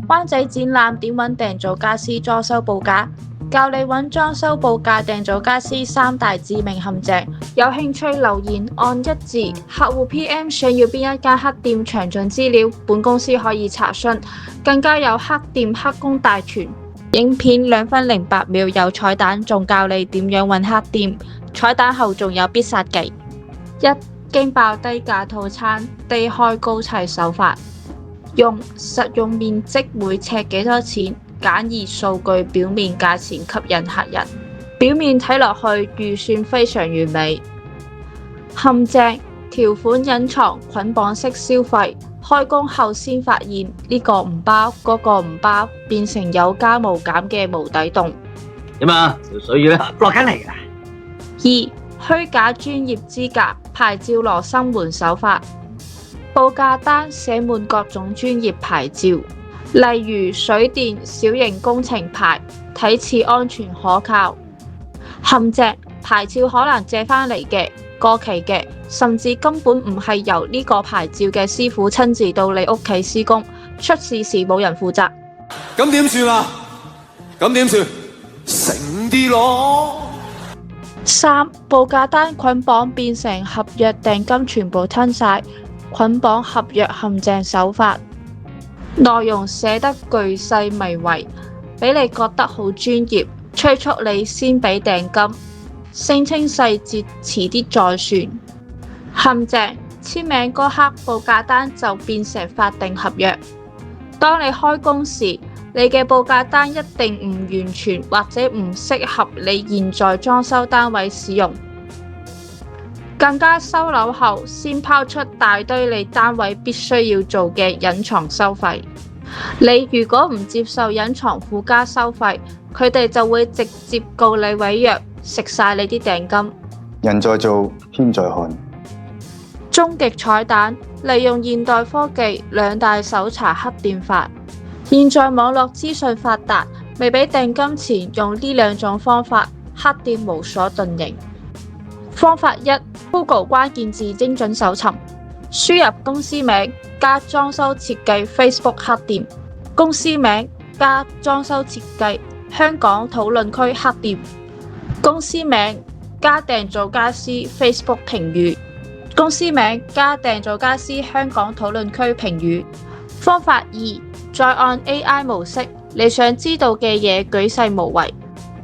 灣仔展覽點揾訂造家私裝修報價，教你揾裝修報價訂造家私3大致命陷阱。有興趣留言按1字，客戶 PM 想要邊一間黑店詳盡資料，本公司可以查詢。更加有黑店黑工大全，影片2分08秒有彩蛋，仲教你點樣揾黑店。彩蛋後仲有必殺技： 1. 驚爆低價套餐，低開高砌手法。用實用面積每尺幾多錢，簡易數據表面價錢吸引客人，表面睇落去預算非常完美。陷阱條款隱藏，捆綁式消費，開工後先發現呢個唔包，嗰個唔包，變成有加無減嘅無底洞。點啊？條水魚咧落緊嚟㗎。 2. 虛假專業資格，牌照羅生門手法。報價單寫滿各種專業牌照，例如水電小型工程牌，睇似安全可靠。陷阱：牌照可能借返嚟嘅、過期嘅，甚至根本唔係由呢個牌照嘅師傅親自到你屋企施工，出事時冇人負責。咁點算啊？咁點算？醒啲咯！ 3. 報價單捆綁變成合約訂金，全部吞晒。捆綁合約陷阱手法，內容寫得巨細靡遺，俾你覺得好專業，催促你先俾訂金，聲稱細節遲啲再算。陷阱：簽名嗰刻報價單就變成法定合約，當你開工時，你嘅報價單一定唔完全或者唔適合你現在裝修單位使用。更加收樓後，先拋出大堆你單位必須要做嘅隱藏收費。你如果唔接受隱藏附加收費，佢哋就會直接告你違約，食晒你啲訂金。人在做，天在看。終極彩蛋，利用現代科技2大搜查黑店法。現在網絡資訊發達，未俾訂金前用呢2種方法，黑店無所遁形。方法1 ：Google 關鍵字精準搜尋，輸入公司名加裝修設計 Facebook 黑店，公司名加裝修設計香港討論區黑店，公司名加訂造家私 Facebook 評語，公司名加訂造家私香港討論區評語。方法2：再按 AI 模式，你想知道嘅嘢舉世無遺，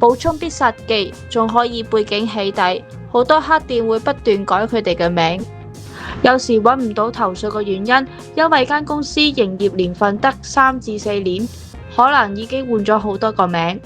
補充必殺技，仲可以背景起底。好多黑店會不斷改佢哋嘅名，有時揾唔到投訴嘅原因，因為間公司營業年份得3至4年，可能已經換咗好多個名。